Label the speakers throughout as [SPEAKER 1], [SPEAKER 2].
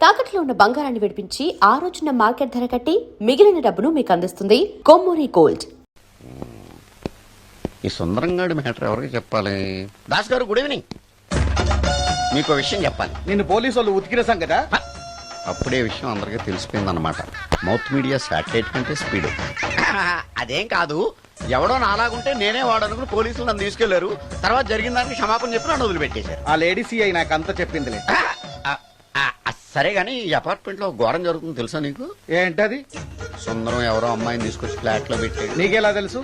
[SPEAKER 1] తాకట్లో ఉన్న బంగారాన్ని విడిపించి ఆ రోజున మార్కెట్ ధర కట్టి మిగిలిన డబ్బును మీకు అందిస్తుంది కొమ్మూరి గోల్డ్.
[SPEAKER 2] ఈ సుందరంగాడి మ్యాటర్ ఎవరికి చెప్పాలి? దాస్ గారు, గుడ్ ఈవినింగ్. మీకు విషయం చెప్పాలి.
[SPEAKER 3] నిన్ను పోలీసు వాళ్ళు ఉతికిరేసాం కదా.
[SPEAKER 2] అప్పుడే విషయం అందరికీ తెలిసిపోయిందన్నమాట. మౌత్ మీడియా శాటిలైట్ కంటే స్పీడ్. అదేం కాదు, ఎవడో నాలాగుంటే నేనే వాడనుకుని పోలీసులు నన్ను తీసుకెళ్లారు. తర్వాత జరిగిన దానికి క్షమాపణ చెప్పి నన్ను వదిలిపెట్టేశారు.
[SPEAKER 3] ఆ లేడీ సిఐ నాకు అంతా చెప్పిందిలే.
[SPEAKER 2] సరే గానీ ఈ అపార్ట్మెంట్ లో ఘోరం జరుగుతుంది తెలుసా నీకు?
[SPEAKER 3] ఏంటది?
[SPEAKER 2] సుందరం ఎవరో అమ్మాయిని తీసుకొచ్చి ఫ్లాట్ లో పెట్టాడు.
[SPEAKER 3] నీకెలా తెలుసు?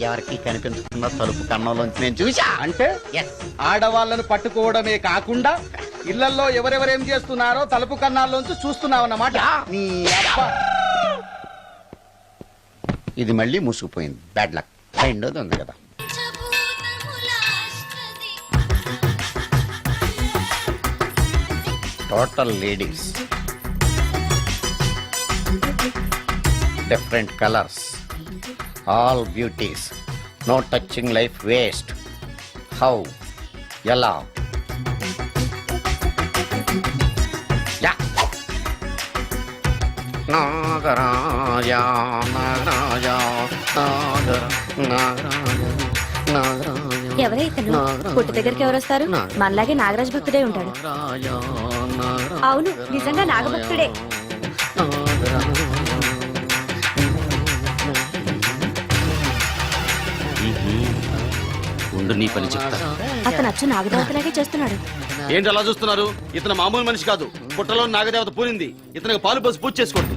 [SPEAKER 2] ఎవరికి కనిపించకుండా తలుపు కన్నంలోంచి నేను చూసా.
[SPEAKER 3] అంటే ఆడవాళ్ళను పట్టుకోవడమే కాకుండా ఇళ్లలో ఎవరెవరేం చేస్తున్నారో తలుపు కన్నాల్లోంచి చూస్తున్నావన్నమాట. నీ అబ్బా,
[SPEAKER 2] ఇది మళ్ళీ మూసుకుపోయింది. Bad luck. రెండోది ఉంది కదా. Total ladies, different colours, all beauties, no touching life waste. How, ఎలా? నాగరాజ నాగరాజ నాగర నాగరాజ నాగరాజ.
[SPEAKER 4] ఎవరైతను పుట్టు దగ్గరికి ఎవరు వస్తారు? మనలాగే నాగరాజ భక్తుడే ఉంటాడు. అవును, నిజంగా నాగభక్తుడే.
[SPEAKER 5] ఉండు, నీ పని చెప్తా.
[SPEAKER 4] అతను అచ్చు నాగదేవతలాగే చేస్తున్నాడు.
[SPEAKER 5] ఏంటి అలా చూస్తున్నారు? ఇతను మామూలు మనిషి కాదు. పుట్టలో నాగదేవత పూరింది. ఇతనికి పాలు పోసి పూజ చేసుకోండి.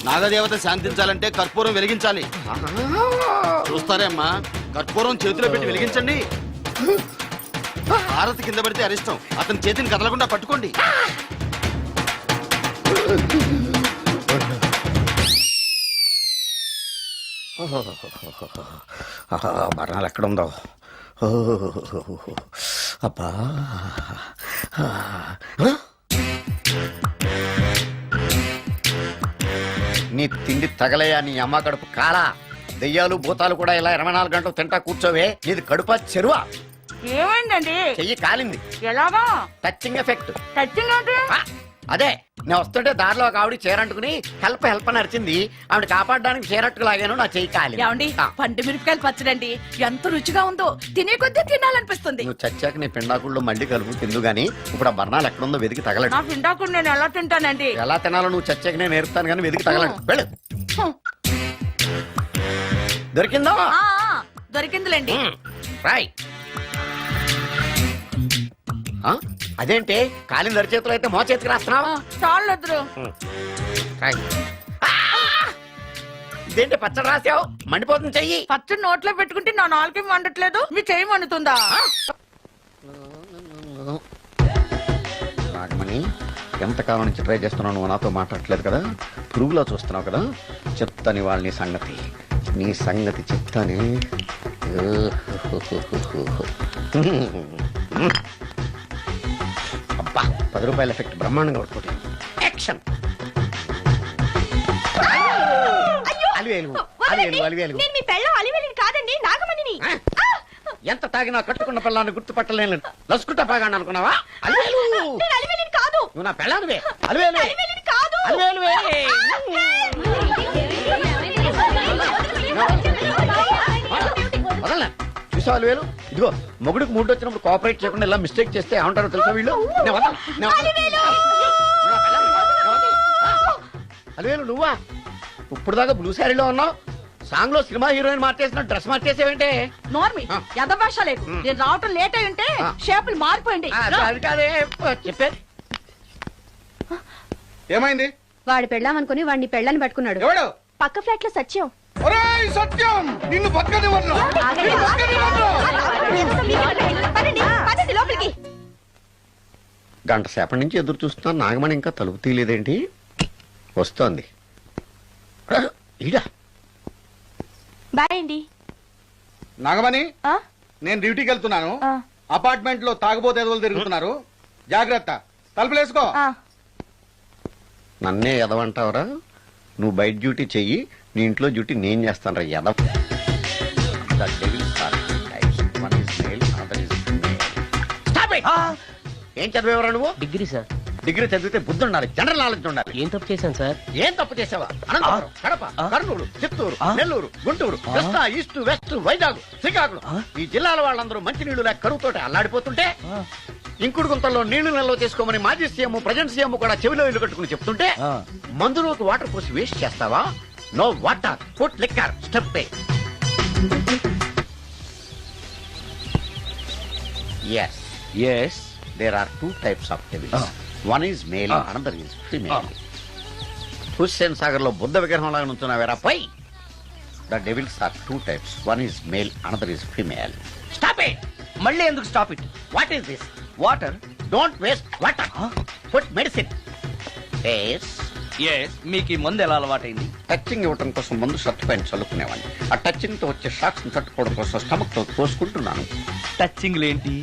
[SPEAKER 5] నాగదేవత శాంతించాలంటే కర్పూరం వెలిగించాలి. చూస్తారే అమ్మా, కర్పూరం చేతిలో పెట్టి వెలిగించండి. హారతి కింద పడితే అరిష్టం. అతని చేతిని కదలకుండా పట్టుకోండి.
[SPEAKER 2] మరణాలు ఎక్కడుందో. అబ్బా, నీ తిండి తగలయా నీ అమ్మ కడుపు కాలా. దెయ్యాలు భూతాలు కూడా ఇలా 24 గంటలు తింటా కూర్చోవే. నీది కడుపా చెరువా?
[SPEAKER 6] ఏమైందండి?
[SPEAKER 2] చెయ్యి కాలింది.
[SPEAKER 6] ఎలాగా?
[SPEAKER 2] Touching effect.
[SPEAKER 6] టచింగ్ అంటే?
[SPEAKER 2] అదే, నేను వస్తుంటే దారిలో ఒక ఆవిడ చీరంటుకుని హెల్ప్ హెల్ప్ అని అరిచింది. ఆవిడ కాపాడడానికి చీరట్టుకు లాగాను, నా చెయ్యి కాలింది.
[SPEAKER 6] ఏమండి, పండు మిరపకాయలు పచ్చడండి ఎంత రుచిగా ఉందో. తినే కొద్దీ తినాలనిపిస్తుంది.
[SPEAKER 2] నువ్వు చచ్చాక నీ పిండాకుళ్ళు మళ్ళీ కలుపు తిందు గానీ ఇప్పుడు ఆ బర్ణాలు ఎక్కడుందో వెతికి తగలడు.
[SPEAKER 6] నా పిండాకుడు నేను ఎలా తింటానండి?
[SPEAKER 2] ఎలా తినాలో నువ్వు చచ్చాక నేను నేర్పుతాను కానీ వెతికి తగలడు. వెళ్ళు. దొరికిందో?
[SPEAKER 6] దొరికిందిలేండి.
[SPEAKER 2] రాయ్. అదేంటి కాలిన దరిచేతులు అయితే మో చేతికి రాస్తున్నావా?
[SPEAKER 6] చాలొద్దు.
[SPEAKER 2] ఇదేంటి పచ్చడి రాసావు? మండిపోతుంది చెయ్యి.
[SPEAKER 6] పచ్చడి నోట్లో పెట్టుకుంటే నా నాలుగు వండట్లేదు, మీ చెయ్యి వండుతుందా?
[SPEAKER 2] నాగమణి, ఎంతకాలం నుంచి ట్రై చేస్తున్నావు? నువ్వు నాతో మాట్లాడట్లేదు కదా, పురుగులో చూస్తున్నావు కదా. చెప్తాని వాళ్ళ నీ సంగతి చెప్తానే. అబ్బా, 10 రూపాయల ఎఫెక్ట్ బ్రహ్మాండంగా పడుతుంది. యాక్షన్. ఎంత తాగినా కట్టుకున్న పిల్లాన్ని గుర్తుపట్టలేను. లసుకుంటా పాగాను అనుకున్నావా? నువ్వు నా పిల్లానివే. వదలనా? చూసావు అలివేలు? ఇదిగో, మొగుడికి మూడు వచ్చినప్పుడు కోఆపరేట్ చేయకుండా ఇలా మిస్టేక్ చేస్తే ఏమంటారో తెలుసా వీళ్ళు? అలివేలు, నువ్వా? ఇప్పుడు దాకా బ్లూ శారీలో ఉన్నావు. సాంగ్ లో సినిమా హీరోయిన్ మార్చేసిన డ్రెస్ మార్చేసేవంటే?
[SPEAKER 6] నోర్మి, ఎంత భాష లేదు. నేను రావటం లేట్ అయి ఉంటే షేపులు మారిపోయింది.
[SPEAKER 2] అది కాదే చెప్పేది.
[SPEAKER 3] ఏమైంది?
[SPEAKER 4] వాడు పెళ్ళామనుకుని వాడిని పెళ్ళని పట్టుకున్నాడు.
[SPEAKER 3] ఎవడు?
[SPEAKER 4] పక్క ఫ్లాట్ లో సత్యం.
[SPEAKER 3] ఒరేయ్ సత్యం, నిన్ను బతకనివ్వను.
[SPEAKER 2] గంట సేపటి నుంచి ఎదురు చూస్తున్నా. నాగమణి ఇంకా తలుపు తీయలేదేంటి? వస్తోంది.
[SPEAKER 4] బాయ్ అండి.
[SPEAKER 3] నాగమణి, నేను డ్యూటీకి వెళ్తున్నాను. అపార్ట్మెంట్ లో తాగుబోతే ఎదవలు తిరుగుతున్నారు. జాగ్రత్త. తలుపులేసుకో.
[SPEAKER 2] నన్నే ఎదవంటావరా? నువ్వు బయట డ్యూటీ చెయ్యి, నీ ఇంట్లో డ్యూటీ నేను చేస్తాను రా ఎదవ. Stop it! ఏం చదివేవరా నువ్వు?
[SPEAKER 7] Degree sir.
[SPEAKER 2] డిగ్రీ చదివితే బుద్ధి ఉండాలి, జనరల్ నాలెడ్జ్ ఉండాలి.
[SPEAKER 7] ఏం తప్పు చేశాను సార్?
[SPEAKER 2] ఏం తప్పు చేసావా? అనంతపురం, కడప, కర్నూలు, చిత్తూరు, నెల్లూరు, గుంటూరు, కృష్ణా, ఈస్ట్, వెస్ట్, వైజాగ్, శ్రీకాకుళం ఈ జిల్లాల వాళ్ళందరూ మంచి నీళ్లు లేక కరువుతోటి అల్లాడిపోతుంటే ఇంకుడు గుంతల్లో నీళ్లు నిల్వ చేసుకోమని మాజీ సీఎం ప్రెజెంట్ సీఎం కూడా చెవిలో ఇల్లు కట్టుకుని చెప్తుంటే మందులోకి వాటర్ పోసి వేస్ట్ చేస్తావా? No water, put liquor, step A. Yes.
[SPEAKER 3] Yes.
[SPEAKER 2] There are two types of devils. One is male, another is female. Hussain Sagar లో బుద్ధ విగ్రహం లాగా నుంచున్నావేరా పై. The devils are two types. One is male, another is female. Stop it!
[SPEAKER 3] మళ్ళీ ఎందుకు stop it?
[SPEAKER 2] What is this?
[SPEAKER 3] Water.
[SPEAKER 2] Don't waste water. Put medicine. Yes.
[SPEAKER 3] Yes, మీకు ఈ మందు ఎలా అలవాటైంది?
[SPEAKER 2] టచింగ్ ఇవ్వటం కోసం ముందు షర్ట్ పైన చల్లుకునేవాడిని. ఆ టచింగ్ తో వచ్చే షాక్స్ ని తట్టుకోవడం కోసం స్టమక్ తో కోసుకుంటున్నాను.
[SPEAKER 3] టచింగ్ ఏంటి?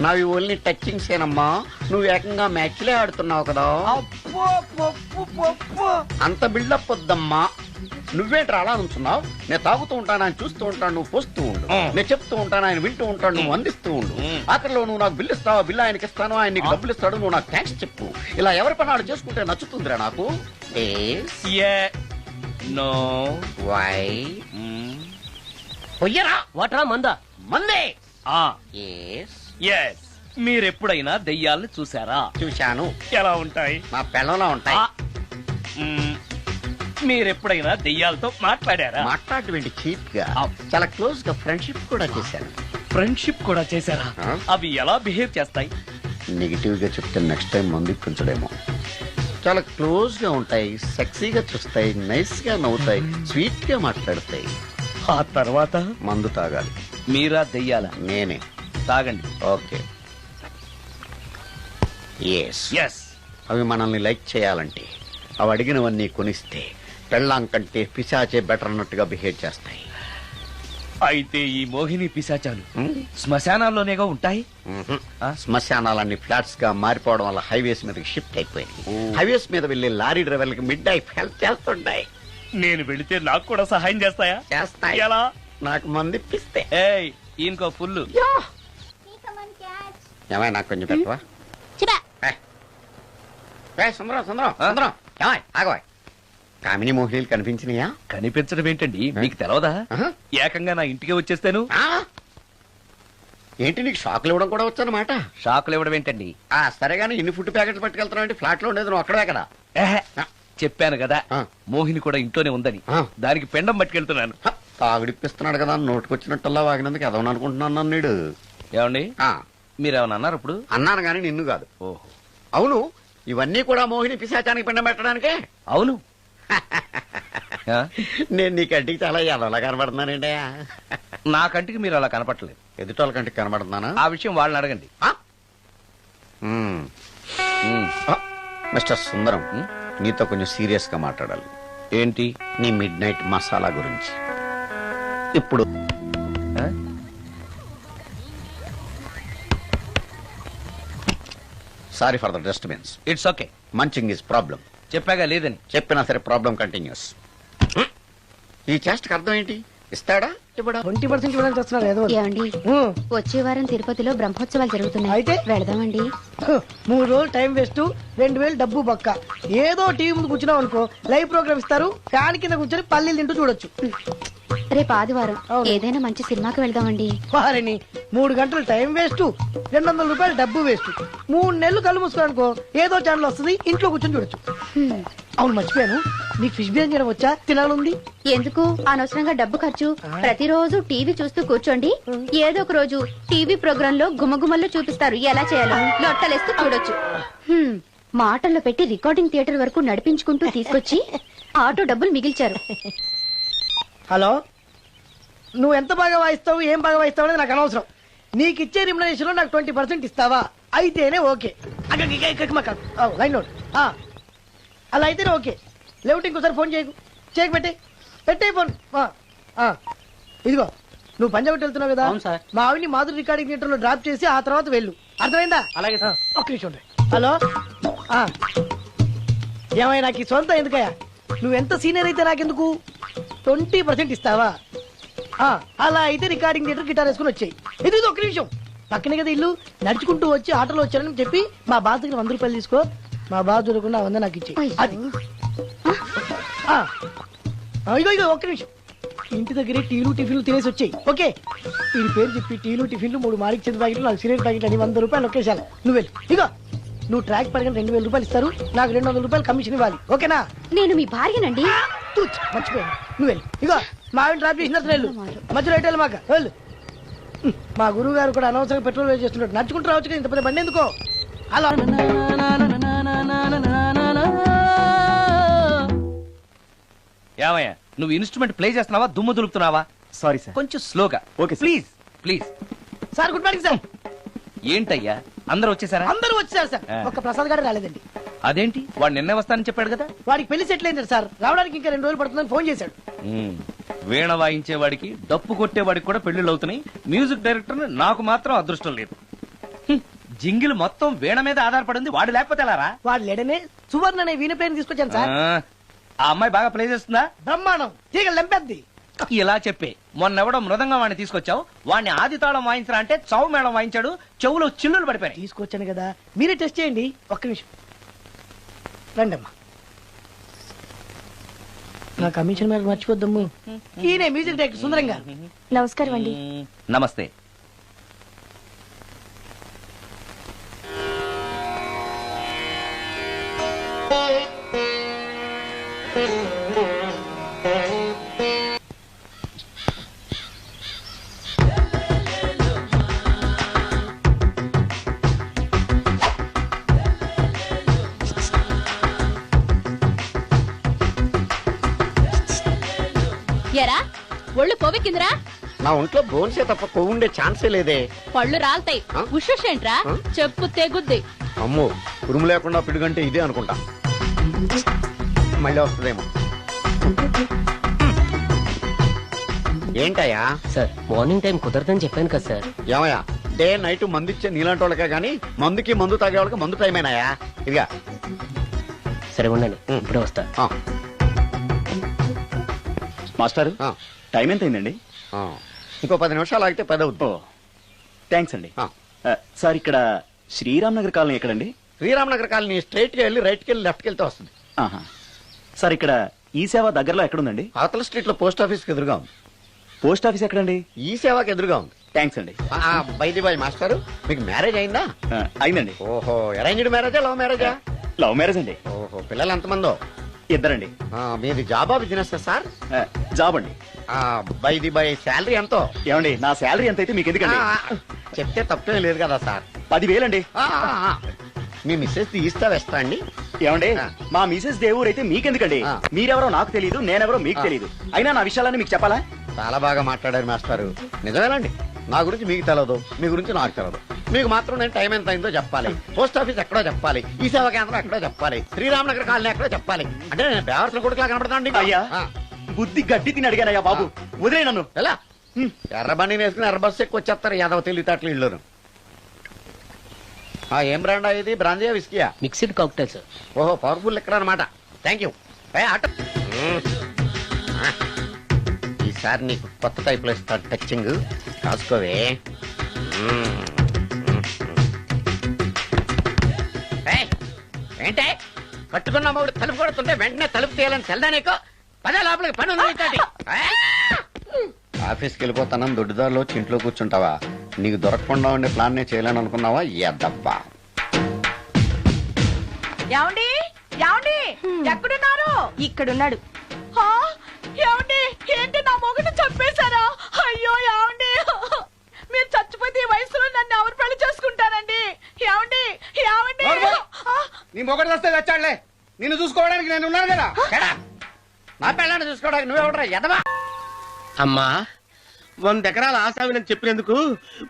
[SPEAKER 2] నావి ఓన్లీ టచింగ్స్ ఏనమ్మా. నువ్వు ఏకంగా మ్యాచ్లే ఆడుతున్నావు కదా. అంత బిల్డప్ వద్దమ్మా. నువ్వేంట్రా అలా నుంచున్నావు? నేను తాగుతూ ఉంటాను, ఆయన చూస్తూ ఉంటాను, నువ్వు పోస్తూ ఉండు. నేను చెప్తూ ఉంటాను, ఆయన వింటూ ఉంటాడు, నువ్వు అందిస్తూ ఉండు. ఆఖరిలో నువ్వు నాకు బిల్లు ఇస్తావా, బిల్లు ఆయనకి ఇస్తాను, ఆయన నీకు డబ్బులు ఇస్తాడు, నువ్వు నాకు థ్యాంక్స్ చెప్పు. ఇలా ఎవరి పనాడు చేసుకుంటే నచ్చుతుందిరా నాకు.
[SPEAKER 3] నో.
[SPEAKER 2] వై? పొయ్యరా
[SPEAKER 7] వాటరా మందా?
[SPEAKER 2] మందే.
[SPEAKER 3] ఎస్, మీరెప్పుడైనా దెయ్యాలను చూసారా?
[SPEAKER 2] చూశాను.
[SPEAKER 3] ఎలా ఉంటాయి?
[SPEAKER 2] నా పెళ్ళంలా ఉంటాయి.
[SPEAKER 3] మీరెప్పుడైనా దెయ్యాలతో మాట్లాడారా?
[SPEAKER 2] మాట్లాడేంటి చీప్ గా, చాలా క్లోజ్ గా ఫ్రెండ్షిప్ కూడా చేశాను.
[SPEAKER 3] ఫ్రెండ్షిప్ కూడా చేశారా? అవి ఎలా బిహేవ్ చేస్తాయి?
[SPEAKER 2] నెగిటివ్ గా చెప్తే నెక్స్ట్ టైం మందు ఇప్పించడేమో. చాలా క్లోజ్ గా ఉంటాయి, సెక్సీగా చూస్తాయి, నైస్ గా నవ్వుతాయి, స్వీట్ గా మాట్లాడతాయి.
[SPEAKER 3] ఆ తర్వాత
[SPEAKER 2] మందు తాగాలి.
[SPEAKER 3] మీరా దెయ్యాలా?
[SPEAKER 2] నేనే.
[SPEAKER 3] తాగండి.
[SPEAKER 2] ఓకే. ఎస్.
[SPEAKER 3] ఎస్.
[SPEAKER 2] అవి మనల్ని లైక్ చేయాలంటే అవి అడిగినవన్నీ కొనిస్తే పెళ్ళాం కంటే పిశాచే బెటర్ అన్నట్టుగా బిహేవ్ చేస్తాయి.
[SPEAKER 3] అయితే ఈ మోహిని పిశాచాలు శ్మశానాల్లోనేగా ఉంటాయి.
[SPEAKER 2] శ్మశానాలన్నీ ఫ్లాట్స్ గా మారిపోవడం వల్ల హైవేస్ మీదకి షిఫ్ట్ అయిపోయింది. హైవేస్ మీద వెళ్లి లారీ డ్రైవర్లకి మిడ్ నైట్ హెల్ప్ చేస్తుంటాయి.
[SPEAKER 3] నేను వెళితే నాకు కూడా సహాయం చేస్తాయా?
[SPEAKER 2] చేస్తాయి.
[SPEAKER 3] ఎలా?
[SPEAKER 2] నాకు మంది ఇప్పిస్తే.
[SPEAKER 3] ఏయ్, ఈయనకో ఫుల్.
[SPEAKER 2] ఏమై నాకు కొంచెం పెట్టవా? సుందరం సుందరం సుందరం ఏమై ఆగవాయ్. కామిని మోహినీలు కనిపించినాయా?
[SPEAKER 3] కనిపించడం ఏంటండి, మీకు తెలవదా? ఏకంగా నా ఇంటికి వచ్చేస్తాను.
[SPEAKER 2] ఏంటి నీకు షాకులు ఇవ్వడం కూడా వచ్చానమాట?
[SPEAKER 3] షాకులు ఇవ్వడం ఏంటండి?
[SPEAKER 2] సరేగాని ఇన్ని ఫుడ్ ప్యాకెట్లు పట్టుకెళ్తున్నావు అంటే ఫ్లాట్ లో ఉండేది నువ్వు అక్కడే కదా.
[SPEAKER 3] చెప్పాను కదా మోహిని కూడా ఇంట్లోనే ఉందని. దానికి పెండం పట్టుకెళ్తున్నాను.
[SPEAKER 2] తాగుడిప్పిస్తున్నాడు కదా, నోటుకొచ్చినట్టల్లా వాగినందుకు ఎదవని అనుకుంటున్నాను నీడు.
[SPEAKER 3] ఏమండి, మీరేమన్నా అన్నారు ఇప్పుడు?
[SPEAKER 2] అన్నాను గాని నిన్ను కాదు.
[SPEAKER 3] ఓహో,
[SPEAKER 2] అవును. ఇవన్నీ కూడా మోహిని పిశాచానికి పిండం పెట్టడానికే.
[SPEAKER 3] అవును.
[SPEAKER 2] నేను నీ కంటికి చాలా ఎదవలా కనబడుతున్నానండి.
[SPEAKER 3] నా కంటికి మీరు అలా కనపడలేదు.
[SPEAKER 2] ఎదుటోళ్ళ కంటికి కనబడుతున్నానా?
[SPEAKER 3] ఆ విషయం వాళ్ళని అడగండి.
[SPEAKER 2] మిస్టర్ సుందరం, నీతో కొంచెం సీరియస్ గా మాట్లాడాలి.
[SPEAKER 3] ఏంటి?
[SPEAKER 2] నీ మిడ్ నైట్ మసాలా గురించి. ఇప్పుడు sorry for the disturbance.
[SPEAKER 3] It's okay.
[SPEAKER 2] Munching is problem.
[SPEAKER 3] చెప్పాగా లేదని.
[SPEAKER 2] చెప్పినా సరే ప్రాబ్లం కంటిన్యూస్. ఈ చేష్టకి అర్థం ఏంటి? ఇస్తాడా ఇవ్వడా?
[SPEAKER 8] 20% ఇవ్వడానికి వస్తున్నారు ఏదో.
[SPEAKER 4] ఏమండి, వచ్చే వారం తిరుపతిలో బ్రహ్మోత్సవాలు జరుగుతున్నాయి.
[SPEAKER 8] అయితే
[SPEAKER 4] వెళదామండి.
[SPEAKER 8] 3 రోజులు టైం వేస్ట్, 2000 డబ్బు బొక్క. ఏదో టీవీ ముందు కూర్చున్నావు అనుకో, లైవ్ ప్రోగ్రామ్ ఇస్తారు, ఫ్యాన్ కింద కూర్చొని పల్లీలు తింటూ చూడొచ్చు.
[SPEAKER 4] రేపు ఆదివారం ఏదైనా మంచి సినిమాకి వెళ్దామండి.
[SPEAKER 8] వారిని 3 గంటలు టైం వేస్ట్, 200 రూపాయలు డబ్బు వేస్ట్. 3 నెలలు కళ్ళు మూసుకోనుకో, ఏదో ఛానల్ వస్తుంది, ఇంట్లో కూర్చొని చూడొచ్చు. అవును, మర్చిపోయాను, నీకు ఫిష్ బిర్యానీ చేయడం వచ్చా? తినాలుంది.
[SPEAKER 4] ఎందుకు అనవసరంగా డబ్బు ఖర్చు? ప్రతిరోజు టీవీ చూస్తూ కూర్చోండి, ఏదో ఒక రోజు టీవీ ప్రోగ్రామ్ లో గుమగుమల్లో చూపిస్తారు ఎలా చేయాలో. లొట్టలేస్తూ చూడొచ్చు. మాటల్లో పెట్టి రికార్డింగ్ థియేటర్ వరకు నడిపించుకుంటూ తీసుకొచ్చి ఆటో డబ్బులు మిగిల్చారు.
[SPEAKER 8] హలో, నువ్వు ఎంత బాగా వాయిస్తావు, ఏం బాగా వాయిస్తావు అనేది నాకు అనవసరం. నీకు ఇచ్చే రిమ్యునరేషన్ లో నాకు 20% ఇస్తావా? అయితేనే ఓకే. Line note. అలా అయితేనే ఓకే. లేవుటి ఇంకోసారి ఫోన్ చేయకు. పెట్టే ఫోన్. ఇదిగో, నువ్వు పంజాబ్ వెళ్తున్నావు కదా, మా ఆవిని మాధురి రికార్డింగ్ థియేటర్ లో డ్రాప్ చేసి ఆ తర్వాత వెళ్ళు. అర్థమైందా?
[SPEAKER 3] అలాగే.
[SPEAKER 8] ఒక్క నిమిషం. హలో, ఏమైనా నాకు ఈ సొంత ఎందుకయ్యా? నువ్వెంత సీనియర్ అయితే నాకెందుకు? 20% ఇస్తావా? అలా అయితే రికార్డింగ్ థియేటర్ గిటార్ వేసుకుని వచ్చాయి. ఇది ఒక్క నిమిషం. పక్కనే కదా ఇల్లు. నడుచుకుంటూ వచ్చి ఆటోలో వచ్చారని చెప్పి మా బాస్ దగ్గర 100 రూపాయలు తీసుకో. మా బాస్ దొరకకుండా 100 నాకు ఇచ్చి అది. ఇగో ఒక్క నిమిషం. ఇంటి దగ్గరే టీలు టిఫిన్లు తినేసి వచ్చాయి. ఓకే, వీడి పేరు చెప్పి టీలు టిఫిన్లు 3 మారికి చెంది ప్యాకెట్లు, 4 సిగరెట్ ప్యాకెట్లు అని 100 రూపాయలు ఒకేసారి. నువ్వు వెళ్ళి ఇగో, నువ్వు ట్రాక్ పడగా 2000 రూపాయలు ఇస్తారు, నాకు 200 రూపాయలు కమిషన్ ఇవ్వాలి. ఓకేనా?
[SPEAKER 4] నేను మీ భార్యనండి.
[SPEAKER 8] మర్చిపోయాను. నువ్వు వెళ్ళి ఇగో, మా ఆవిడ డ్రాప్ చేసిన వెళ్ళు. మధ్యలో ఎటు మాక వెళ్ళు. మా గురువు గారు కూడా అనవసరంగా పెట్రోల్ వేస్ట్ చేస్తున్నాడు. నడుచుకుంటూ రావచ్చు కదా, ఇంత పెద్ద బండి ఎందుకో. అలా
[SPEAKER 3] ఏమయ్యా, నువ్వు ఇన్స్ట్రుమెంట్ ప్లే చేస్తున్నావా, దుమ్ము దులుపుతున్నావా?
[SPEAKER 7] Sorry sir.
[SPEAKER 3] కొంచెం స్లోగా.
[SPEAKER 7] Okay sir.
[SPEAKER 3] Please please.
[SPEAKER 8] Sir good morning sir.
[SPEAKER 3] ఏంటయ్యా, అందరూ వచ్చేసారా?
[SPEAKER 8] అందరూ వచ్చారు సార్, ఒక్క ప్రసాద్ గారు రాలేదండి.
[SPEAKER 3] అదేంటి, వాడు నిన్నే వస్తానని చెప్పాడు కదా.
[SPEAKER 8] వాడికి పెళ్లి సెటిల్ అయింది సార్, రావడానికి ఇంకా 2 రోజులు పడుతుందని ఫోన్ చేశాడు.
[SPEAKER 3] వీణ వాయించేవాడికి డప్పు కొట్టేవాడికి కూడా పెళ్లిళ్ళు అవుతున్నాయి. మ్యూజిక్ డైరెక్టర్ నాకు మాత్రం అదృష్టం లేదు. జింగిల్ మొత్తం వీణ మీద ఆధారపడింది, వాడు లేకపోతే ఎలారా?
[SPEAKER 8] వాడు లేడనే సువర్ణ అనే వీణ ప్లేయర్ తీసుకొచ్చాను సార్.
[SPEAKER 3] ఆ అమ్మాయి బాగా ప్లే చేస్తుందా?
[SPEAKER 8] బ్రహ్మాండం, తీగ లెంపెద్ది.
[SPEAKER 3] ఇలా చెప్పే మొన్నెవడో మృదంగా వాడిని తీసుకొచ్చావు, వాడిని ఆది తాళం వాయించరా అంటే చౌ మేళం వాయించాడు, చెవులో చిల్లులు పడిపోయాయి.
[SPEAKER 8] తీసుకొచ్చాను కదా, మీరే టెస్ట్ చేయండి. ఒక్క నిమిషం రండమ్మా. నా కమిషన్ మీద మర్చిపోద్దమ్ము. ఈయనే మ్యూజిక్ డైరెక్టర్ సుందరం గారు.
[SPEAKER 4] నమస్కారం అండి.
[SPEAKER 3] నమస్తే.
[SPEAKER 9] ఎరా ఒళ్ళు కొవ్వెక్కిందిరా?
[SPEAKER 2] నా ఒంట్లో బోన్సే తప్ప కొవ్వు ఉండే ఛాన్సే లేదే.
[SPEAKER 9] పళ్ళు రాల్తాయి.
[SPEAKER 2] ఆ?
[SPEAKER 9] ఉషేంట్రా? చెప్పు తెగుద్ది.
[SPEAKER 2] అమ్మో, ఉరుము లేకుండా పిడుగంటే ఇదే అనుకుంటా. మళ్ళీ వస్తుందేమో. ఏంటయ్యా
[SPEAKER 7] సార్, మార్నింగ్ టైం కుదరదని చెప్పాను కదా సార్.
[SPEAKER 2] ఏమయ్యా, డే నైట్ మందు ఇచ్చే నీలాంటి వాళ్ళకే గానీ మందుకి మందు తాగే వాళ్ళకి మందు టైం అయినాయా? ఇదిగా
[SPEAKER 7] సరే ఉండండి, ఇప్పుడే వస్తా.
[SPEAKER 5] మాస్టర్, టైం ఎంత అయిందండి?
[SPEAKER 2] ఇంకో 10 నిమిషాలు ఆగితే 10 అవుతుంది.
[SPEAKER 5] థ్యాంక్స్ అండి. సార్, ఇక్కడ శ్రీరామ్ నగర్ కాలనీ ఎక్కడండి?
[SPEAKER 2] శ్రీరామనగర్ కాలనీ స్ట్రైట్ గా వెళ్ళి రైట్ కి వెళ్ళి లెఫ్ట్ కి వెళ్తే వస్తుంది.
[SPEAKER 5] సార్, ఇక్కడ ఈ సేవ దగ్గరలో ఎక్కడుందండి?
[SPEAKER 2] అవతల స్ట్రీట్ లో పోస్ట్ ఆఫీస్ కి ఎదురుగా ఉంది.
[SPEAKER 5] పోస్ట్ ఆఫీస్ ఎక్కడండి?
[SPEAKER 2] ఈ సేవకి ఎదురుగా ఉంది.
[SPEAKER 5] థ్యాంక్స్ అండి.
[SPEAKER 2] బైది బాయ్ మాస్టర్, మీకు మ్యారేజ్ అయిందా?
[SPEAKER 5] అయిందండి.
[SPEAKER 2] ఓహో, అరేంజ్డ్ మ్యారేజా లవ్ మ్యారేజా?
[SPEAKER 5] లవ్ మ్యారేజ్ అండి.
[SPEAKER 2] ఓహో, పిల్లలు ఎంతమందో?
[SPEAKER 5] ఇద్దరండి.
[SPEAKER 2] మీది జాబా బిజినెస్ సార్?
[SPEAKER 5] జాబ్ అండి.
[SPEAKER 2] బైది బాయ్ శాలరీ ఎంతో?
[SPEAKER 5] ఏమండి, నా శాలరీ ఎంత అయితే మీకు ఎందుకండి?
[SPEAKER 2] చెప్తే తప్పేం లేదు కదా సార్.
[SPEAKER 5] 10,000 అండి.
[SPEAKER 2] మీ మిస్సెస్ తీస్తా వేస్తా అండి.
[SPEAKER 5] ఏమండి, మా మిసెస్ దేవుడు అయితే మీకెందుకండి? మీరెవరో నాకు తెలియదు, నేనెవరో మీకు తెలియదు. అయినా నా విషయాలన్నీ మీకు చెప్పాలా?
[SPEAKER 2] చాలా బాగా మాట్లాడారు మాస్టారు. నిజమేనండి, నా గురించి మీకు తెలియదు, మీ గురించి నాకు తెలియదు. మీకు మాత్రం నేను టైం ఎంత అయిందో చెప్పాలి, పోస్ట్ ఆఫీస్ ఎక్కడో చెప్పాలి, ఈ సేవా కేంద్రం ఎక్కడో చెప్పాలి, శ్రీరామనగర్ కాలనీ ఎక్కడో చెప్పాలి. అంటే నేను బేవర్సన కొడుకులా కనపడతాండి.
[SPEAKER 5] అయ్యా, బుద్ధి గడ్డి తిని అడిగానయ్యా బాబు, వదిలే నన్ను.
[SPEAKER 2] ఎలా ఎర్ర బండి వేసుకుని ఎర్ర బస్సు ఎక్కువ వచ్చేస్తారు యాదవ తెలివితేటలు ఇళ్ళను. ఏం బ్రాండా ఇది? బ్రాంజియా విస్కియా?
[SPEAKER 7] Mixed cocktail sir.
[SPEAKER 2] ఓహో, పవర్ఫుల్ ఎక్కడ అనమాట. Thank you. ఈసారి నీకు కొత్త టైప్ లో ఇస్తా టచ్చింగ్, కాసుకోవే. ఏంటే కట్టుకున్న మూడు తలుపు కొడుతుంటే వెంటనే తలుపు తీయాలని తెల్దా నీకు? పదే లోపలికి పని ఉంది. ఆఫీస్కి వెళ్ళిపోతానని దొడ్డిదారిలో ఇంట్లో కూర్చుంటావా? నీకు దొరకకుండా ఉండే ప్లాన్ నే చేయాలని అనుకున్నావా? ఎద్దబ్బా.
[SPEAKER 6] ఏమండి ఏమండి ఎక్కడున్నారు?
[SPEAKER 4] ఇక్కడున్నాడు.
[SPEAKER 6] ఏమండి, ఏంటి నా మొగుడు చంపేశారా? అయ్యో ఏమండి, మీరు చచ్చిపోతే ఈ వయసులో నన్ను ఎవరు పెళ్లి చేసుకుంటారండి? ఏమండి ఏమండి?
[SPEAKER 3] నీ మొగడు వస్తే వచ్చాడులే, నిన్ను చూసుకోవడానికి నేను ఉన్నాను కదా.
[SPEAKER 2] నా పిల్లని చూసుకోవడానికి నువ్వెవడరా ఎదవా?
[SPEAKER 10] అమ్మా, 100 ఎకరాల ఆసావినని చెప్పినందుకు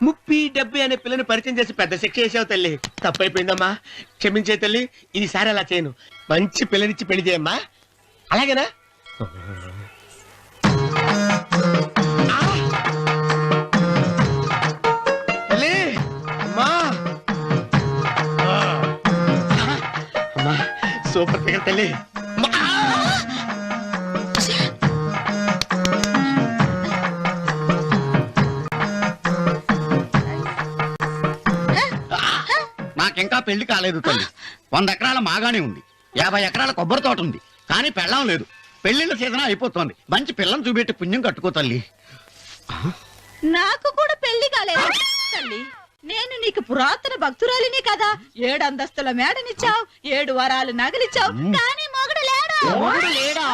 [SPEAKER 10] 30-70 అనే పిల్లని పరిచయం చేసి పెద్ద శిక్ష చేసావు తల్లి. తప్పైపోయిందమ్మా, క్షమించే తల్లి. ఈసారి అలా చేయను, మంచి పిల్లనిచ్చి పెళ్లి చేయమ్మా. అలాగేనా? తల్లి, అమ్మా, అమ్మా, సూపర్ ఫిగర్ తల్లి.
[SPEAKER 2] నాకింకా పెళ్లి కాలేదు తల్లి. 100 ఎకరాల మాగానే ఉంది, 50 ఎకరాల కొబ్బరి తోట ఉంది, కానీ పెళ్ళం లేదు. పెళ్లిళ్ళ సీజన్ అయిపోతుంది. మంచి పిల్లని చూపెట్టి పుణ్యం కట్టుకో తల్లి.
[SPEAKER 6] నాకు కూడా పెళ్లి కాలేదు తల్లి. నేను నీకు పురాతన భక్తురాలిని కదా. 7 అంతస్తుల మేడనిచ్చావు, 7 వరాలు నగలిచ్చావు, కానీ మొగుడు లేడు.
[SPEAKER 2] మొగుడు లేడా?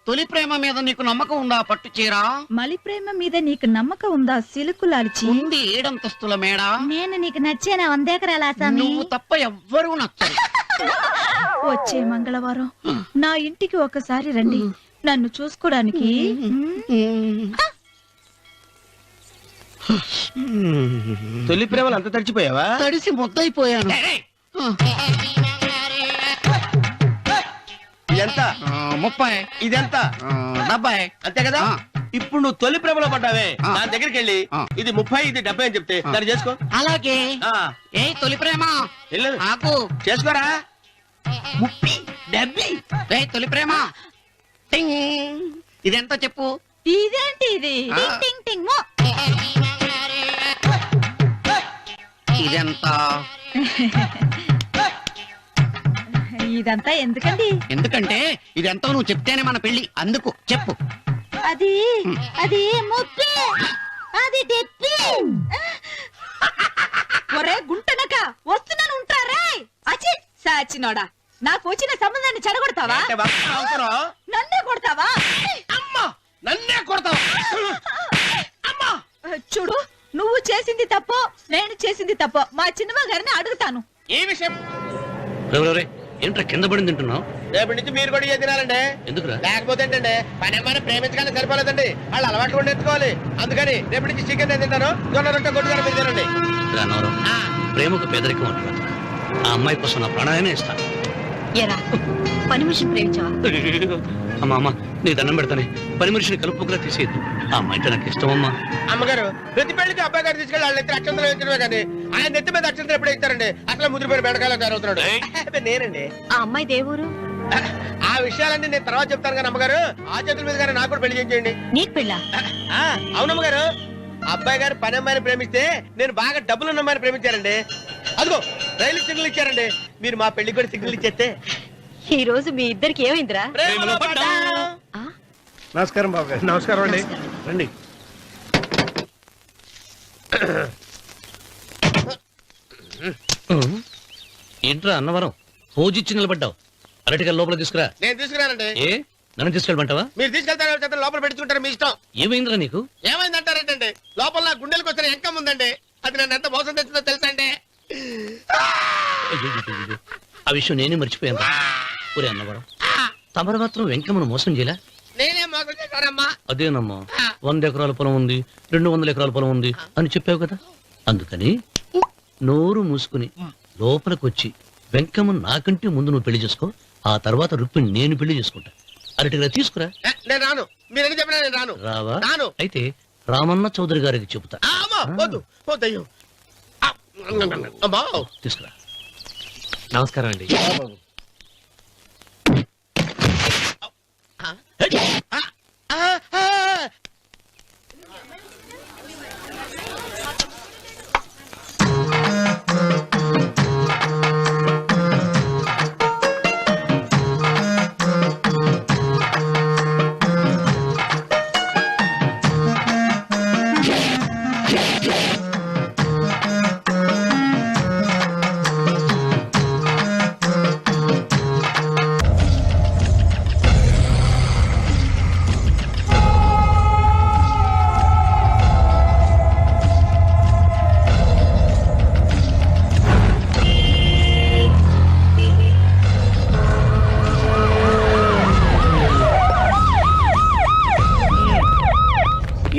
[SPEAKER 2] తొలి ప్రేమ మీద నీకు నమ్మకం ఉందా పట్టు చీరా?
[SPEAKER 6] మలి ప్రేమ మీద నీకు నమ్మకం ఉందా సిలుకులాల్చి?
[SPEAKER 2] ఉంది 7 అంతస్తుల మేడ.
[SPEAKER 6] నేను నీకు నచ్చేనా 100 ఎకరాల ఆసామి?
[SPEAKER 2] నువ్వు తప్ప ఎవ్వరూ నచ్చరు.
[SPEAKER 6] వచ్చే మంగళవారం నా ఇంటికి ఒకసారి రండి నన్ను చూసుకోడానికి.
[SPEAKER 10] తొలి ప్రేమలు అంత తడిచిపోయావా?
[SPEAKER 2] తడిసి ముద్దయిపోయాను.
[SPEAKER 10] ఎంత?
[SPEAKER 2] 30.
[SPEAKER 10] ఇదెంత?
[SPEAKER 2] 70.
[SPEAKER 10] అంతే కదా. ఇప్పుడు నువ్వు తొలి ప్రేమలో పడ్డావే, దాని దగ్గరికి వెళ్ళి ఇది 30 ఇది 70 అని చెప్తే దాన్ని చేసుకో.
[SPEAKER 2] అలాగే. ఏ తొలి ప్రేమ
[SPEAKER 10] వెళ్ళు.
[SPEAKER 2] ఆకు
[SPEAKER 10] చేసుకోరా. 30 70.
[SPEAKER 2] ఏ తొలి ప్రేమ టింగ్. ఇదెంత చెప్పు?
[SPEAKER 6] ఇదేంటి ఇది? టింగ్ టింగ్ టింగ్ మో.
[SPEAKER 2] ఇదెంత?
[SPEAKER 6] ఇదంతా ఎందుకండి?
[SPEAKER 2] ఎందుకంటే ఇదెంతో నువ్వు చెప్తేనే మన పెళ్లి. అందుకు చెప్పు.
[SPEAKER 6] అది అది ముప్పి, అది డెప్పి. ఒరే గుంటనక వస్తున్నాను ఉంటారా? అచి సాచినోడా, నాకు వచ్చిన సంబంధాన్ని చెడగొడతావా?
[SPEAKER 10] అంటే వక్త అవసరం.
[SPEAKER 6] నన్నే కొడతావా?
[SPEAKER 10] అమ్మా నన్నే కొడతావు. అమ్మా
[SPEAKER 6] చూడు, నువ్వు చేసింది తప్పో నేను చేసింది తప్పో మా చిన్నమ్మ గారిని అడుగుతాను.
[SPEAKER 10] ఈ విషయం
[SPEAKER 3] ఏంట్రా కింద పడి తింటున్నావు?
[SPEAKER 10] రేపటి నుంచి మీరు కూడా ఏ తినాలండి.
[SPEAKER 3] ఎందుకురా?
[SPEAKER 10] లేకపోతే ఏంటంటే పని అమ్మాయిని ప్రేమించగానే సరిపోలేదండి, వాళ్ళు అలవాటు కూడా నేర్చుకోవాలి. అందుకని రేపటి నుంచి చికెన్ నేను తింటాను, జొన్న రొట్టె కొట్టుకొని మీరు తినండి.
[SPEAKER 3] ప్రేమకు పేదరికం అంటున్నారు. ఆ అమ్మాయి కోసం నా ప్రాణాయనే ఇస్తాను.
[SPEAKER 4] పని మనిషి ప్రేమించావా?
[SPEAKER 3] అమ్మా అమ్మ నీ దండం పెడతానే, పని మనిషిని కలుపుకులా తీసేయద్దు. ఆ అమ్మాయి నాకు ఇష్టం అమ్మా.
[SPEAKER 10] అమ్మగారు ప్రతి పెళ్లికి అబ్బాయి గారు తీసుకెళ్ళి వాళ్ళ ఎత్తి అక్షంతలు వేయించడమే కానీ ఆయన నెత్తి మీద అక్షంతలు ఎప్పుడు ఇస్తారండి? అసలు ముద్రపోయిన బెడకాయలు తయారవుతున్నాడు. నేనండి.
[SPEAKER 4] ఆ అమ్మాయి దేవురు
[SPEAKER 10] ఆ విషయాలన్నీ నేను తర్వాత చెప్తాను కానీ అమ్మగారు, ఆ చేతుల మీద గారు నాకు కూడా పెళ్లి చేయండి.
[SPEAKER 4] నీకు పెళ్ళా?
[SPEAKER 10] అవునమ్మగారు, అబ్బాయి గారు పని అమ్మాయిని ప్రేమిస్తే నేను బాగా డబ్బులు ఉన్న అమ్మాయిని ప్రేమించారండి. అదిగో రైలు సిగ్నల్ ఇచ్చారండి. మీరు మా పెళ్లికి కూడా సిగ్నల్ ఇచ్చేస్తే.
[SPEAKER 4] ఈ రోజు మీ ఇద్దరికి ఏమైందిరా?
[SPEAKER 10] ప్రేమలో పడ్డాం.
[SPEAKER 5] నమస్కారం బాబు గారు.
[SPEAKER 10] నమస్కారం అండి. రండి.
[SPEAKER 3] ఏంట్రా అన్నవరం పూజిచ్చి నిలబడ్డావు? అరటిగా లోపల తీసుకురా.
[SPEAKER 10] నేను తీసుకురానండి.
[SPEAKER 3] ఏ నన్ను తీసుకెళ్ళమంటావా?
[SPEAKER 10] మీరు తీసుకెళ్తారు, లోపల పెట్టుకుంటారు, మీ ఇష్టం.
[SPEAKER 3] ఏమైందిరా నీకు?
[SPEAKER 10] ఏమైందంటారేంటండి? లోపల నా గుండెలకు వచ్చిన ఎంకం ఉందండి, అది నన్ను ఎంత మోసం తెచ్చిందో తెలుసా అండి?
[SPEAKER 3] అయ్యయ్యయ్యయ్యో. ఆ విషయం నేనే మర్చిపోయాను. ఒరే అన్నవరం, తమరు మాత్రం వెంకమ్మను మోసం చేయలే?
[SPEAKER 10] నేనే మోసం చేశానమ్మా.
[SPEAKER 3] అదేనమ్మా, 100 ఎకరాల పొలం ఉంది, 200 ఎకరాల పొలం ఉంది అని చెప్పావు కదా. అందుకని నోరు మూసుకుని లోపలికొచ్చి వెంకమ్మ నాకంటే ముందు నువ్వు పెళ్లి చేసుకో, ఆ తర్వాత రుక్మిణి నేను పెళ్లి చేసుకుంటా. అరటిగా తీసుకురా.
[SPEAKER 10] నేను రాను. మీరని చెప్పినా నేను రాను.
[SPEAKER 3] రావా?
[SPEAKER 10] రాను.
[SPEAKER 3] అయితే రామన్న చౌదరి గారికి చెబుతా.
[SPEAKER 10] వద్దు వద్దయ్యో.
[SPEAKER 3] తీసుకురా.
[SPEAKER 7] నమస్కారం అండి.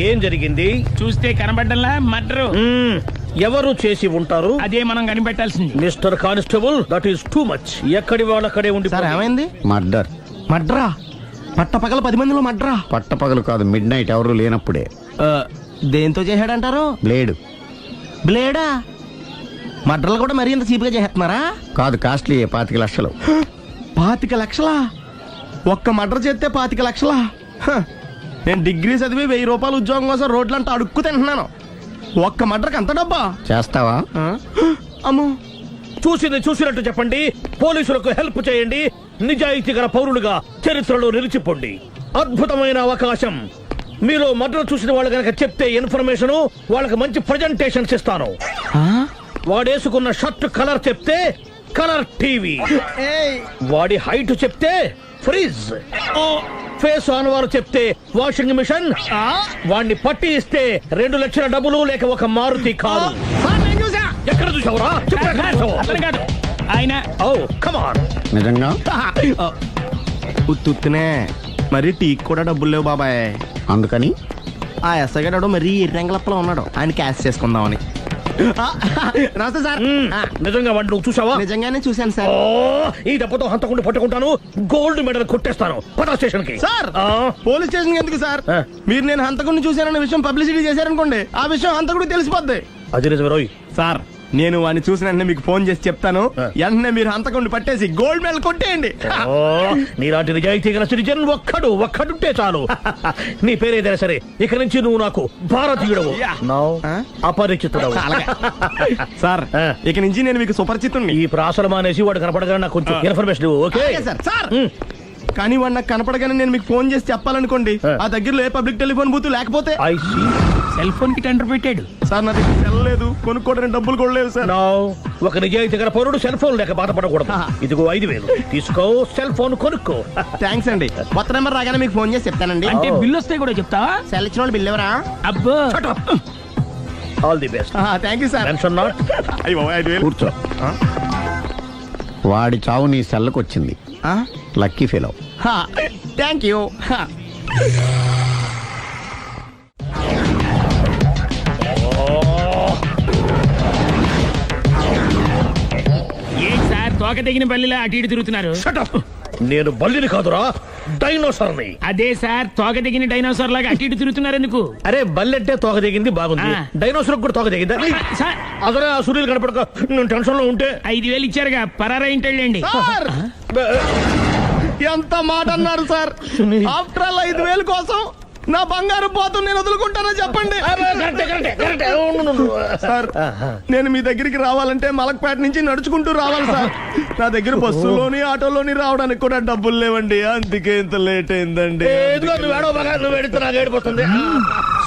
[SPEAKER 5] ఏం జరిగింది?
[SPEAKER 11] చూస్తే కనబడ్డంలా మర్డరు.
[SPEAKER 5] ఎవరు చేసి ఉంటారు?
[SPEAKER 11] అదే మనం కనిపెట్టాల్సింది.
[SPEAKER 5] Mister constable, that is too much. ఎక్కడి వాళ్ళక్కడే ఉండి.
[SPEAKER 10] ఏమైంది?
[SPEAKER 2] మర్డర్.
[SPEAKER 10] మడ్రా? పట్టపగల 10 మందిలో మడ్రా?
[SPEAKER 2] పట్టపగలు కాదు, మిడ్ నైట్ ఎవరు లేనప్పుడే.
[SPEAKER 10] దేంతో చేశాడంటారు?
[SPEAKER 2] బ్లేడ్.
[SPEAKER 10] బ్లేడా? మడ్రలు కూడా మరీ ఇంత చీప్ గా చేస్తున్నారా?
[SPEAKER 2] కాదు, కాస్ట్లీ 25 లక్షలు.
[SPEAKER 10] 25 లక్షలా? ఒక్క మడ్ర చేస్తే 25 లక్షలా? నేను డిగ్రీ చదివి 1000 రూపాయలు ఉద్యోగం కోసం రోడ్లంతా అడుక్కు తింటున్నాను. ఒక్క మడ్రకు అంత డబ్బా?
[SPEAKER 2] చేస్తావా?
[SPEAKER 10] అమ్మో,
[SPEAKER 11] చూసింది చూసినట్టు చెప్పండి, పోలీసులకు హెల్ప్ చేయండి, నిజాయితీ గల పౌరులుగా చరిత్రలో నిలిచిపోండి. అద్భుతమైన అవకాశం. మీలో మర్డర్ చూసిన వాళ్ళు కనుక చెప్తే ఇన్ఫర్మేషన్, వాళ్ళకి మంచి ప్రజెంటేషన్స్ ఇస్తాను. వాడేసుకున్న షర్ట్ కలర్ చెప్తే కలర్ టీవీ, వాడి హైట్ చెప్తే ఫ్రిజ్, ఫేస్ ఆన్ వారు చెప్తే వాషింగ్ మిషన్, వాడిని పట్టి ఇస్తే 2 లక్షల డబ్బులు లేక ఒక మారుతి కారు. ఎక్కడ చూసావురా? చెప్పు, ఎక్కడ చూసావు?
[SPEAKER 7] ఆయన
[SPEAKER 11] ఓ కమాన్.
[SPEAKER 2] నిజంగా
[SPEAKER 10] ఉత్తునే మరి టీకి కూడా డబ్బులు లేవు బాబాయ్.
[SPEAKER 2] అందుకని
[SPEAKER 10] ఆ ఎస్ఐ గారు మరీ ఎర్రంగలప్పలో ఉన్నాడు, ఆయన క్యాష్ చేసుకుందామని. నమస్తే సార్.
[SPEAKER 11] నిజంగా వాడిని నువ్వు చూసావా?
[SPEAKER 10] నిజంగానే చూశాను సార్.
[SPEAKER 11] ఓ, ఈ దెబ్బతో హంతకుండా పట్టుకుంటాను, గోల్డ్ మెడల్ కొట్టేస్తాను. పద స్టేషన్ కి.
[SPEAKER 10] సార్ పోలీస్ స్టేషన్ ఎందుకు సార్?
[SPEAKER 11] ఆ.
[SPEAKER 10] మీరు నేను హంతకుడిని చూశానన్న విషయం పబ్లిసిటీ చేశారనుకోండి, ఆ విషయం హంతకుడికి తెలిసిపోద్ది.
[SPEAKER 11] అది నిజమే రోయ్.
[SPEAKER 10] సార్ నేను వాడిని చూసిన వెంటనే మీకు ఫోన్ చేసి చెప్తాను, వెంటనే మీరు హంతకుడిని పట్టేసి గోల్డ్ మెడల్ కొట్టేయండి.
[SPEAKER 11] ఓ, నీలాంటి నిజాయితీ గల సిటిజన్ ఒక్కడుంటే చాలు. నీ పేరేదైనా సరే, ఇక నుంచి నువ్వు నాకు భారతీయుడవు, నౌ అపరిచితుడవు.
[SPEAKER 10] సార్
[SPEAKER 11] ఆ.
[SPEAKER 10] ఇక నుంచి నేను మీకు సుపరిచితుణ్ణి.
[SPEAKER 11] ఈ ప్రాసలు మానేసి వాడు కనపడగా నాకు కొంచెం ఇన్ఫర్మేషన్ ఇవ్వు, ఓకే?
[SPEAKER 10] అలాగే సార్. సార్ కానీ వాడు నాకు కనపడగానే నేను మీకు ఫోన్ చేసి చెప్పాలనుకోండి, ఆ దగ్గరలో ఏ పబ్లిక్ టెలిఫోన్ బూత్ లేకపోతే.
[SPEAKER 11] I see.
[SPEAKER 7] సెల్ ఫోన్ కి టెండర్ పెట్టాడు.
[SPEAKER 10] సార్ నా దగ్గర వెళ్ళలేదు, కొనుక్కోవడానికి డబ్బులు కూడా లేవు సార్.
[SPEAKER 11] నౌ ఒక నిజాయితీ గల పౌరుడు సెల్ ఫోన్ లేక బాధపడకూడదు. ఇదిగో 5,000 తీసుకో, సెల్ ఫోన్ కొనుక్కో.
[SPEAKER 10] థ్యాంక్స్ అండి. కొత్త నెంబర్ రాగానే మీకు ఫోన్ చేసి చెప్తానండి.
[SPEAKER 7] అంటే బిల్లు వస్తే కూడా చెప్తావా?
[SPEAKER 10] సెల్ ఇచ్చిన వాళ్ళు బిల్ ఎవరా?
[SPEAKER 7] అబ్బో
[SPEAKER 11] all the best.
[SPEAKER 10] Thank you sir.
[SPEAKER 11] Tension not.
[SPEAKER 10] అయ్యో 5,000.
[SPEAKER 2] కూర్చో. వాడి చావు నీ సెల్లకు వచ్చింది. Lucky fellow.
[SPEAKER 10] Thank you.
[SPEAKER 7] ఏంటి సార్ తోక తెగిన బల్లిలా అటు ఇటు తిరుగుతున్నారు?
[SPEAKER 11] నేను బల్లిని కాదురా, డైనోసార్ని.
[SPEAKER 7] అదే సార్ తోక తెగిన డైనోసార్ లాగా అటు ఇటు తిరుగుతున్నారు ఎందుకు?
[SPEAKER 11] అరే బల్లెట్టే తోక దిగింది బాగుంది, డైనోసార్ కూడా తోక దిగిందా?
[SPEAKER 7] సార్
[SPEAKER 11] అదరే ఆ సూర్యులు కనపడక నేను టెన్షన్ లో ఉంటే.
[SPEAKER 7] 5,000 ఇచ్చారుగా, పరారా ఇంటండి.
[SPEAKER 10] సార్ ఎంత మాట అన్నారు సార్? ఆఫ్టర్ ఆల్ 5,000 కోసం నా బంగారు పోతు నేను వదులుకుంటానో చెప్పండి. సార్ నేను మీ దగ్గరికి రావాలంటే మలక్పేట నుంచి నడుచుకుంటూ రావాలి సార్. నా దగ్గర బస్సులోని ఆటోలోని రావడానికి కూడా డబ్బులు లేవండి, అందుకే ఇంత లేట్ అయిందండి.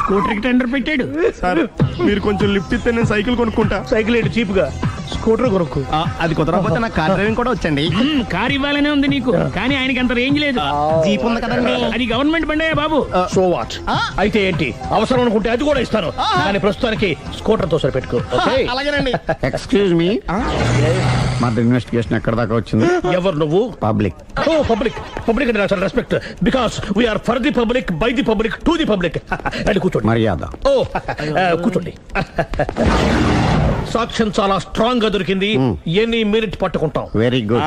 [SPEAKER 7] స్కూటర్ కి టెండర్ పెట్టాడు.
[SPEAKER 10] సార్ మీరు కొంచెం లిఫ్ట్ ఇస్తే నేను సైకిల్ కొనుక్కుంటా.
[SPEAKER 11] సైకిల్ ఏంటి చీప్ గా, స్కూటర్ కొనుక్కు.
[SPEAKER 10] అది కుదరకపోతే నాకు కార్ డ్రైవింగ్ కూడా వచ్చండి.
[SPEAKER 7] కార్ ఇవ్వాలనే ఉంది నీకు, కానీ ఆయనకి అంత రేంజ్ లేదు.
[SPEAKER 10] జీప్ ఉంది కదండి.
[SPEAKER 7] అది గవర్నమెంట్ బండే బాబు.
[SPEAKER 11] So what? అయితే ఏంటి, అవసరం అనుకుంటే అది కూడా ఇస్తాను, కానీ ప్రస్తుతానికి స్కూటర్ తో సరిపెట్టుకో.
[SPEAKER 10] అలాగేనండి.
[SPEAKER 2] ఎక్స్క్యూజ్ మీ, మర్డర్ ఇన్వెస్టిగేషన్ ఎక్కడ దాకా వచ్చింది?
[SPEAKER 11] ఎవరు నువ్వు?
[SPEAKER 2] పబ్లిక్.
[SPEAKER 11] ఓ పబ్లిక్. పబ్లిక్ అంటే చాలా respect, because we are for the public, by the public, to the public. అది కూర్చోండి.
[SPEAKER 2] మర్యాద.
[SPEAKER 11] ఓ కూర్చోండి. సాక్ష్యం చాలా స్ట్రాంగ్ గా దొరికింది, ఎన్ని మినిట్ పట్టుకుంటాం.
[SPEAKER 2] Very good.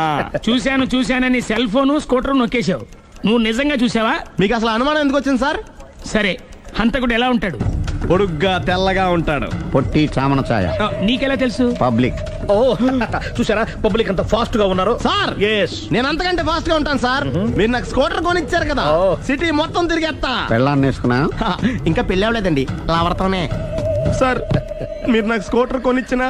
[SPEAKER 7] చూశానని సెల్ ఫోన్ స్కూటర్ నొక్కేశావు. నువ్వు నిజంగా చూసావా?
[SPEAKER 10] మీకు అసలు అనుమానం ఎందుకు వచ్చింది సార్?
[SPEAKER 7] సరే హంతకుడు ఎలా ఉంటాడు?
[SPEAKER 10] పొడుగ్గా తెల్లగా ఉంటాడు.
[SPEAKER 2] పొట్టి చామన ఛాయ.
[SPEAKER 7] నీకెలా తెలుసు?
[SPEAKER 2] పబ్లిక్.
[SPEAKER 11] ఓ చూసారా పబ్లిక్ అంత ఫాస్ట్ గా ఉన్నారు.
[SPEAKER 10] సార్
[SPEAKER 11] ఎస్,
[SPEAKER 10] నేను అంతకంటే ఫాస్ట్ గా ఉంటాను సార్. మీరు నాకు స్కూటర్ కొనిచ్చారు కదా, సిటీ మొత్తం తిరిగేస్తా.
[SPEAKER 2] పెళ్ళాన్ని వేసుకున్నా?
[SPEAKER 10] ఇంకా పెళ్లి అవ్వలేదండి, లావర్తోనే. సార్ మీరు నాకు స్కూటర్ కొనిచ్చిన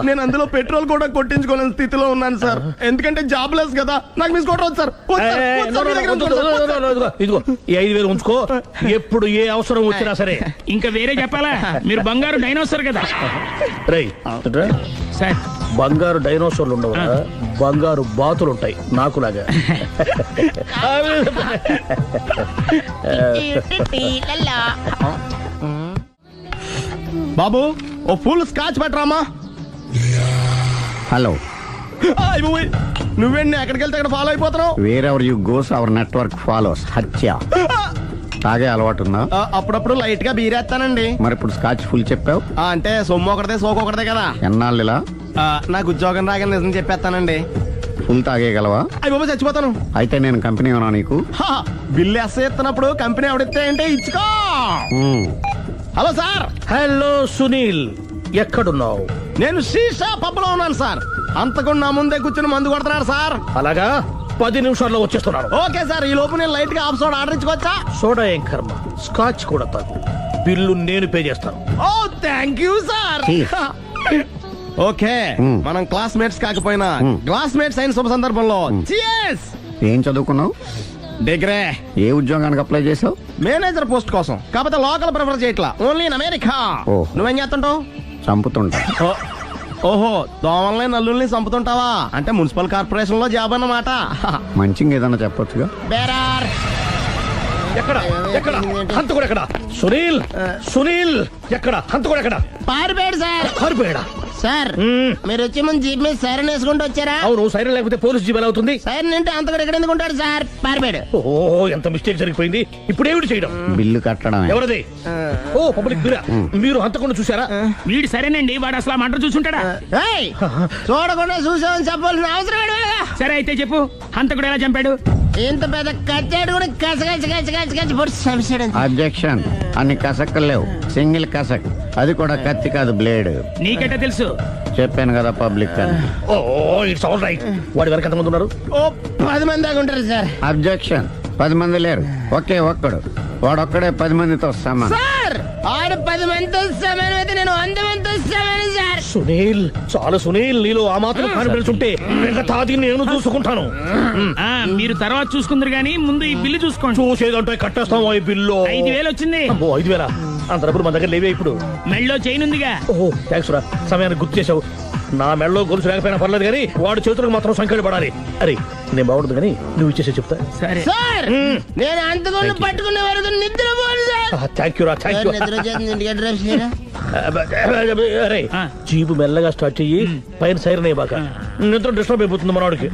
[SPEAKER 10] నేను అందులో పెట్రోల్ కూడా కొట్టించుకోలేని స్థితిలో ఉన్నాను సార్. ఎందుకంటే జాబ్ లెస్ కదా, నాకు మీ స్కూటర్ వద్దు సార్.
[SPEAKER 11] ఇదిగో ఈ 5,000 ఉంచుకో, ఎప్పుడు ఏ అవసరం వచ్చినా సరే.
[SPEAKER 7] ఇంకా వేరే చెప్పాలా? మీరు బంగారు డైనోసార్ కదా.
[SPEAKER 11] రై
[SPEAKER 7] సార్
[SPEAKER 11] బంగారు డైనోసార్లు ఉండవు, బంగారు బాతులు ఉంటాయి నాకులాగా.
[SPEAKER 10] బాబు ఓ ఫుల్ స్కాచ్ పెట్టరామా.
[SPEAKER 2] హలో.
[SPEAKER 10] నువ్వేండి ఎక్కడికి వెళ్తే అక్కడ ఫాలో అయిపోతున్నావు?
[SPEAKER 2] Wherever you goes our network follows. హత్య. తాగే అలవాటు ఉందా?
[SPEAKER 10] అప్పుడప్పుడు లైట్ గా బీరేస్తానండి.
[SPEAKER 2] మరి ఇప్పుడు స్కాచ్ ఫుల్ చెప్పావు
[SPEAKER 10] అంటే సొమ్ము ఒకటిదే సోకు ఒకటిదే కదా.
[SPEAKER 2] ఎన్నాళ్ళు ఇలా?
[SPEAKER 10] నాకు ఉద్యోగం రాగానే నిజం చెప్పేస్తానండి.
[SPEAKER 2] ఫుల్ తాగేయగలవా?
[SPEAKER 10] అయ్యి బాబు చచ్చిపోతాను.
[SPEAKER 2] అయితే నేను కంపెనీ ఉన్నా నీకు?
[SPEAKER 10] బిల్లు ఎస్ ఎత్తున్నప్పుడు కంపెనీ ఎవడితే అంటే ఇచ్చుకో. Hello sir.
[SPEAKER 11] హలో సునీల్, ఎక్కడున్నావు?
[SPEAKER 10] నేను శీషా పబ్ లో ఉన్నాను సార్. అంతకుండా నా ముందే కూర్చుని మందు కొడుతున్నాడు సార్.
[SPEAKER 11] అలాగా, 10 నిమిషాల్లో వచ్చేస్తున్నాను.
[SPEAKER 10] Okay sir. ఈ లోపు నేను లైట్ గా హాఫ్ సోడా ఆర్డర్ ఇచ్చుకోవచ్చా?
[SPEAKER 11] సోడా ఏం కర్మ, స్కాచ్ కూడా తాగు, బిల్లు నేను పే చేస్తాను.
[SPEAKER 10] ఓ థ్యాంక్ యూ సార్. ఓకే మనం క్లాస్మేట్స్ కాకపోయినా క్లాస్మేట్స్ అయిన శుభ సందర్భంలో cheers!
[SPEAKER 2] ఏం చదువుకున్నావు?
[SPEAKER 10] డిగ్రీ
[SPEAKER 2] ఏ ఉద్యోగానికి అప్లై చేసావు?
[SPEAKER 10] మేనేజర్ పోస్ట్ కోసం కాకపోతే లోకల్ ప్రిఫర్ చేయట్లా ఓన్లీ ఇన్ అమెరికా.
[SPEAKER 2] ఓ.
[SPEAKER 10] నువ్వేం చేస్తుంటావు?
[SPEAKER 2] చంపుతుంటా.
[SPEAKER 10] ఓహో దోమల్ని నల్లుల్ని చంపుతుంటావా? అంటే మున్సిపల్ కార్పొరేషన్ లో జాబ్ అన్నమాట.
[SPEAKER 2] మంచిగా ఏదన్నా చెప్పొచ్చుగా.
[SPEAKER 10] బేరార్
[SPEAKER 11] ఎక్కడ ఎక్కడ హంతకుడు ఎక్కడ? సునీల్ సునీల్ ఎక్కడ హంతకుడు ఎక్కడ?
[SPEAKER 10] పారిపోయాడు సార్.
[SPEAKER 11] పారిపోయాడా?
[SPEAKER 10] సార్ మీరు వచ్చే ముందు జీప్ మీద సైరన్ వేసుకుంటూ వచ్చారా?
[SPEAKER 11] అవును, సైరన్ లేకపోతే పోలీస్ జీబ్ ఎలా అవుతుంది?
[SPEAKER 10] సైరన్ అంటే అంతకుడు ఎక్కడ ఎందుకు ఉంటాడు సార్? పారిపోయాడు.
[SPEAKER 11] ఓ ఎంత మిస్టేక్ జరిగిపోయింది. ఇప్పుడు ఏమిటి చేయడం?
[SPEAKER 2] బిల్లు కట్టడమే.
[SPEAKER 11] ఎవరది? ఓ పబ్లిక్ మీరా? మీరు హంతకుండా చూసారా?
[SPEAKER 7] వీడు సరేనండి, వాడు అసలు ఆ మంట చూసుంటాడా?
[SPEAKER 10] ఏయ్, చూడకుండా చూసామని చెప్పాల్సిన అవసరం ఏంటి లేదా?
[SPEAKER 7] సరే అయితే చెప్పు, హంతకుడు ఎలా చంపాడు?
[SPEAKER 10] ఇంత పెద్ద కచ్చాడు కూడా కచ్చ కచ్చ కచ్చ కచ్చ కచ్చ పొడి చంపేశాడు.
[SPEAKER 2] అబ్జెక్షన్. అన్ని కసక్కలు లేవు, సింగిల్ కసక్. అది కూడా కత్తి కాదు, బ్లేడ్.
[SPEAKER 7] నీకెట్టా తెలుసు?
[SPEAKER 2] చెప్పాను కదా పబ్లిక్ అని.
[SPEAKER 11] Oh it's all right. వాడి వెనక ఎంతమంది ఉన్నారు?
[SPEAKER 10] ఓ 10 మంది దాకా ఉంటారు సార్.
[SPEAKER 2] అబ్జెక్షన్. 10 మంది లేరు, ఒకే ఒక్కడు. వాడొక్కడే 10 మందితో సమానం.
[SPEAKER 10] సార్ ఆడు 10 మందితో సమానం అయితే నేను 100 మందితో సమానం సార్.
[SPEAKER 11] సునీల్ చాలు సునీల్, నీలో ఆ మాత్రం కాన్ఫిడెన్స్ ఉంటే మిగతాది నేను చూసుకుంటాను.
[SPEAKER 7] ఆ, మీరు తర్వాత చూసుకుందరు గానీ ముందు ఈ బిల్లు చూసుకోండి.
[SPEAKER 11] చూసేదంటే కట్టేస్తాం ఈ బిల్లు.
[SPEAKER 7] 5,000 వచ్చింది.
[SPEAKER 11] అమ్మో 5,000? అంత డబ్బులు మన దగ్గర లేవే ఇప్పుడు.
[SPEAKER 7] మెళ్ళో చైన్ ఉందిగా.
[SPEAKER 11] ఓహో థ్యాంక్స్ రా, సమయానికి గుర్తు చేసావు. నా మెడలో గొలుసు లేకపోయినా పర్లేదు కానీ వాడి చేతులకు మాత్రం సంఖ్యలు పడాలి. అరే నేను బాగుండదు కానీ నువ్వు ఇచ్చేసే చెప్తా.
[SPEAKER 7] సరే
[SPEAKER 10] సార్ నేను అంతకుండా పట్టుకునే వరకు నిద్రపోను సార్.
[SPEAKER 11] థ్యాంక్ యూ రా, థ్యాంక్ యూ.
[SPEAKER 10] నిద్ర వచ్చేస్తుంది, ఇంటికి డ్రైవ్ చేయరా?
[SPEAKER 11] అరే జీబు మెల్లగా స్టార్ట్ చెయ్యి, పైన సైరన్ అయ్యాక నిద్ర డిస్టర్బ్ అయిపోతుంది మనవాడికి.